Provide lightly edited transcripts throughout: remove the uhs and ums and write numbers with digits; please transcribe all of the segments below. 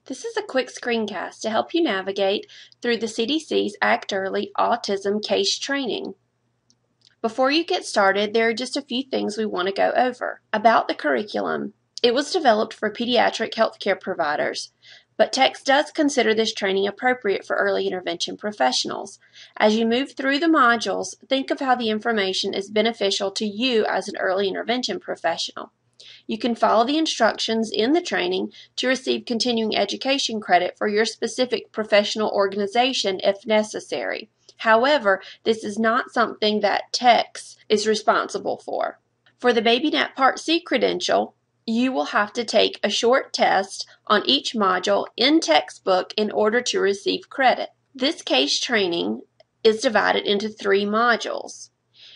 This is a quick screencast to help you navigate through the CDC's Act Early Autism Case Training. Before you get started, there are just a few things we want to go over. About the curriculum, it was developed for pediatric healthcare providers, but TECS does consider this training appropriate for early intervention professionals. As you move through the modules, think of how the information is beneficial to you as an early intervention professional. You can follow the instructions in the training to receive continuing education credit for your specific professional organization if necessary. However, this is not something that TECS is responsible for. For the BabyNet Part C credential, you will have to take a short test on each module in textbook in order to receive credit. This case training is divided into 3 modules.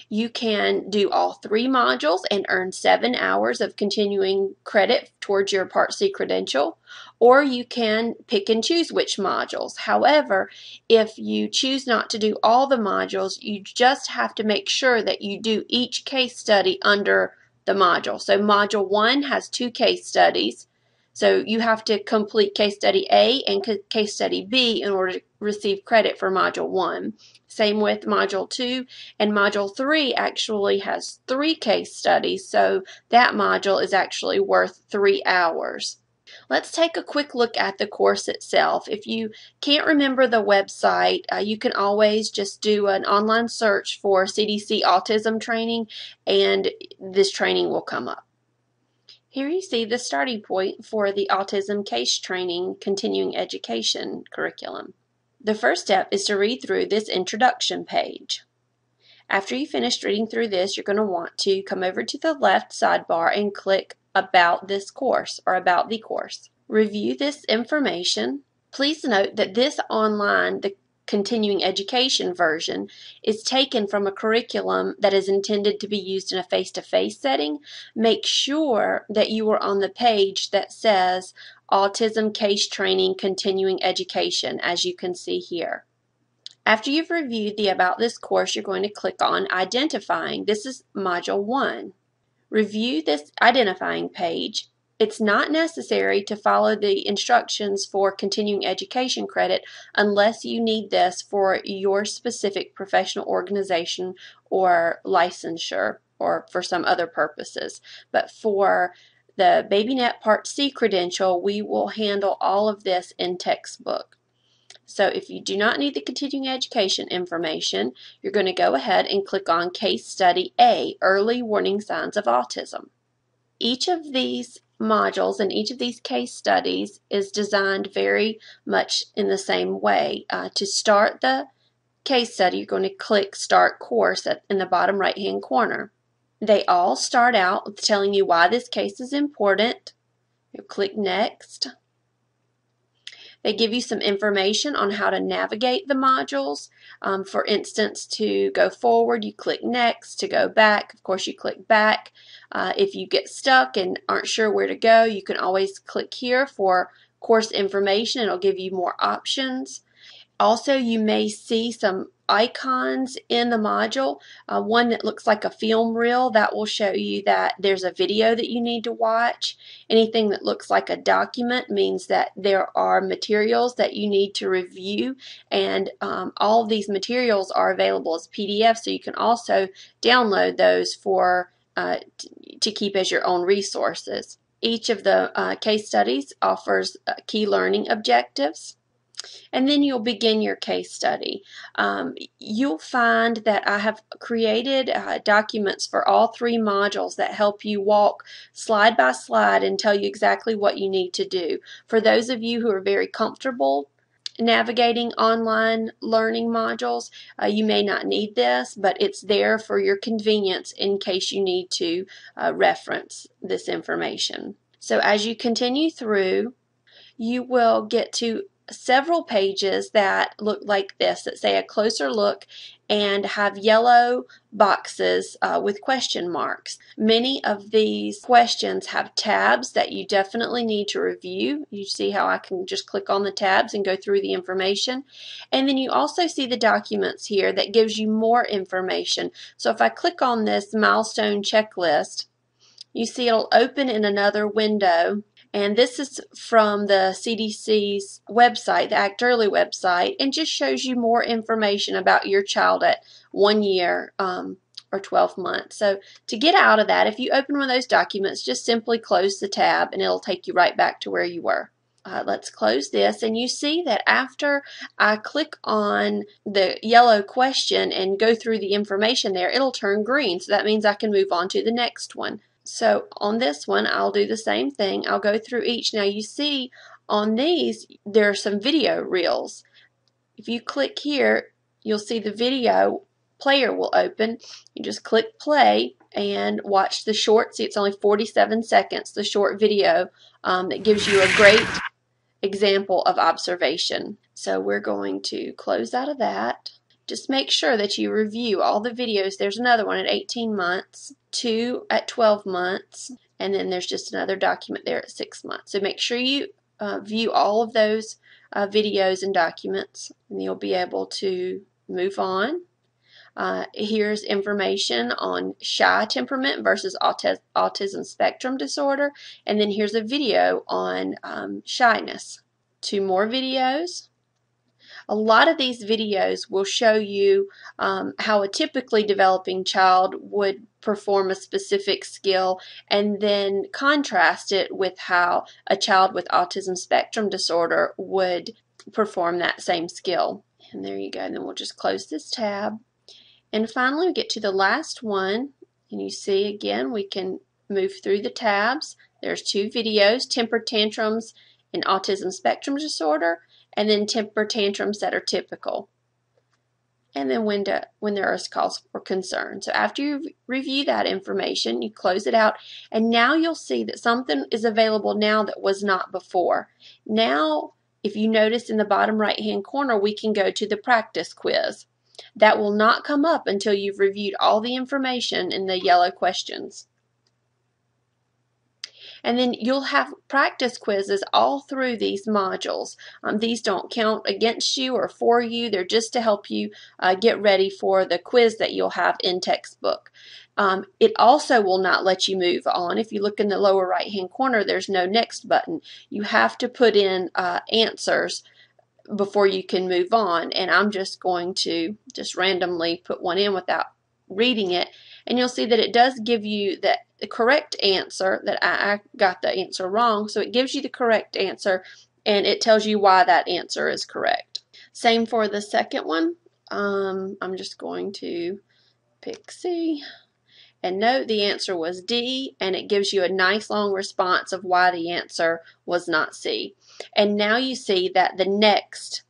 You can do all 3 modules and earn 7 hours of continuing credit towards your Part C credential, or you can pick and choose which modules. However, if you choose not to do all the modules, you just have to make sure that you do each case study under the module. So Module 1 has 2 case studies. So you have to complete Case Study A and Case Study B in order to receive credit for Module 1. Same with Module 2, and Module 3 actually has 3 case studies, so that module is actually worth 3 hours. Let's take a quick look at the course itself. If you can't remember the website, you can always just do an online search for CDC Autism Training, and this training will come up. Here you see the starting point for the Autism Case Training Continuing Education curriculum. The first step is to read through this introduction page. After you finish reading through this, you're going to want to come over to the left sidebar and click About this course or About the course. Review this information. Please note that this online, the continuing education version, is taken from a curriculum that is intended to be used in a face-to-face setting. Make sure that you are on the page that says Autism Case Training Continuing Education, as you can see here. After you've reviewed the About This course, you're going to click on Identifying. This is Module 1. Review this identifying page. It's not necessary to follow the instructions for continuing education credit unless you need this for your specific professional organization or licensure or for some other purposes. But for the BabyNet Part C credential, we will handle all of this in textbook. So if you do not need the continuing education information, you're going to go ahead and click on Case Study A, Early Warning Signs of Autism. Each of these modules and each of these case studies is designed very much in the same way. To start the case study, you're going to click Start Course in the bottom right hand corner. They all start out with telling you why this case is important. You click Next. They give you some information on how to navigate the modules. For instance, to go forward, you click Next. To go back, of course, you click Back. If you get stuck and aren't sure where to go, you can always click here for course information. It'll give you more options. Also, you may see some icons in the module. One that looks like a film reel, that will show you that there's a video that you need to watch. Anything that looks like a document means that there are materials that you need to review, and all of these materials are available as PDF, so you can also download those for to keep as your own resources. Each of the case studies offers key learning objectives. And then you'll begin your case study. You'll find that I have created documents for all 3 modules that help you walk slide by slide and tell you exactly what you need to do. For those of you who are very comfortable navigating online learning modules, you may not need this, but it's there for your convenience in case you need to reference this information. So as you continue through, you will get to several pages that look like this, that say a closer look and have yellow boxes with question marks. Many of these questions have tabs that you definitely need to review. You see how I can just click on the tabs and go through the information. And then you also see the documents here that gives you more information. So if I click on this milestone checklist, you see it'll open in another window And this is from the CDC's website, the Act Early website, and just shows you more information about your child at 1 year or 12 months. So to get out of that, if you open one of those documents, just simply close the tab and it'll take you right back to where you were. Let's close this, and you see that after I click on the yellow question and go through the information there, it'll turn green. So that means I can move on to the next one. So on this one, I'll do the same thing. I'll go through each. Now you see on these, there are some video reels. If you click here, you'll see the video player will open. You just click play and watch the short. See, it's only 47 seconds, the short video that gives you a great example of observation. So we're going to close out of that. Just make sure that you review all the videos. There's another one at 18 months, 2 at 12 months, and then there's just another document there at 6 months. So make sure you view all of those videos and documents, and you'll be able to move on. Here's information on shy temperament versus autism spectrum disorder, and then here's a video on shyness. 2 more videos. A lot of these videos will show you how a typically developing child would perform a specific skill, and then contrast it with how a child with autism spectrum disorder would perform that same skill. And there you go. And then we'll just close this tab. And finally, we get to the last one, and you see again we can move through the tabs. There's 2 videos, temper tantrums in autism spectrum disorder, and then temper tantrums that are typical, and then when there is cause for concern. So after you review that information, you close it out, and now you'll see that something is available now that was not before. Now, if you notice in the bottom right hand corner, we can go to the practice quiz. That will not come up until you've reviewed all the information in the yellow questions. And then you'll have practice quizzes all through these modules. These don't count against you or for you. They're just to help you get ready for the quiz that you'll have in textbook. It also will not let you move on. If you look in the lower right hand corner, there's no next button. You have to put in answers before you can move on, and I'm just going to just randomly put one in without reading it, and you'll see that it does give you the correct answer, that I got the answer wrong, so it gives you the correct answer and it tells you why that answer is correct. Same for the second one. I'm just going to pick C, and note the answer was D, and it gives you a nice long response of why the answer was not C. And now you see that the next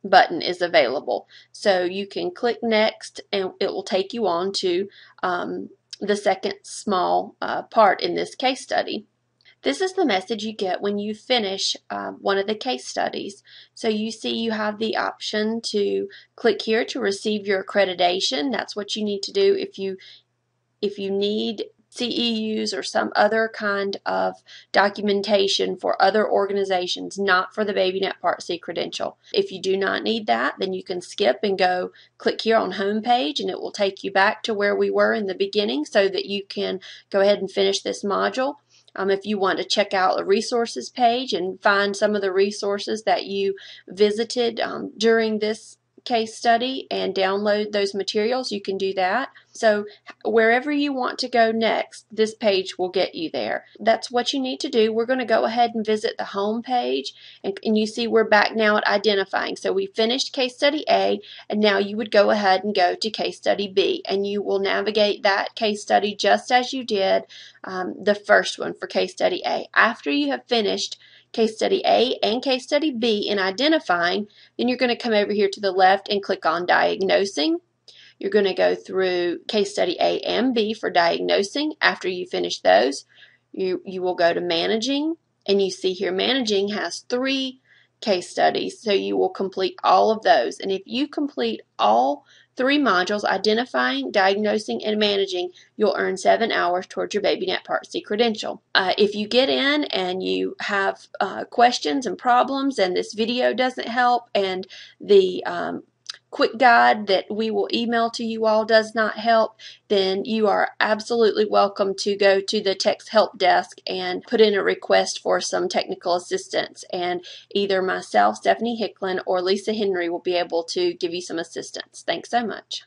button is available. So you can click next and it will take you on to the second small part in this case study. This is the message you get when you finish one of the case studies. So you see you have the option to click here to receive your accreditation. That's what you need to do if you need CEUs or some other kind of documentation for other organizations, not for the BabyNet Part C credential. If you do not need that, then you can skip and go click here on home page, and it will take you back to where we were in the beginning so that you can go ahead and finish this module. If you want to check out the resources page and find some of the resources that you visited during this case study and download those materials, you can do that. So wherever you want to go next, this page will get you there. That's what you need to do. We're going to go ahead and visit the home page, and you see we're back now at identifying. So we finished case study A, and now you would go ahead and go to case study B, and you will navigate that case study just as you did the first one for case study A. After you have finished case study A and case study B in identifying, then you're going to come over here to the left and click on diagnosing. You're going to go through case study A and B for diagnosing. After you finish those, you will go to managing, and you see here managing has 3 case studies, so you will complete all of those. And if you complete all 3 modules, identifying, diagnosing, and managing, you'll earn 7 hours towards your BabyNet Part C credential. If you get in and you have questions and problems, and this video doesn't help, and the quick guide that we will email to you all does not help, then you are absolutely welcome to go to the text help desk and put in a request for some technical assistance, and either myself, Stephanie Hicklin, or Lisa Henry will be able to give you some assistance. Thanks so much.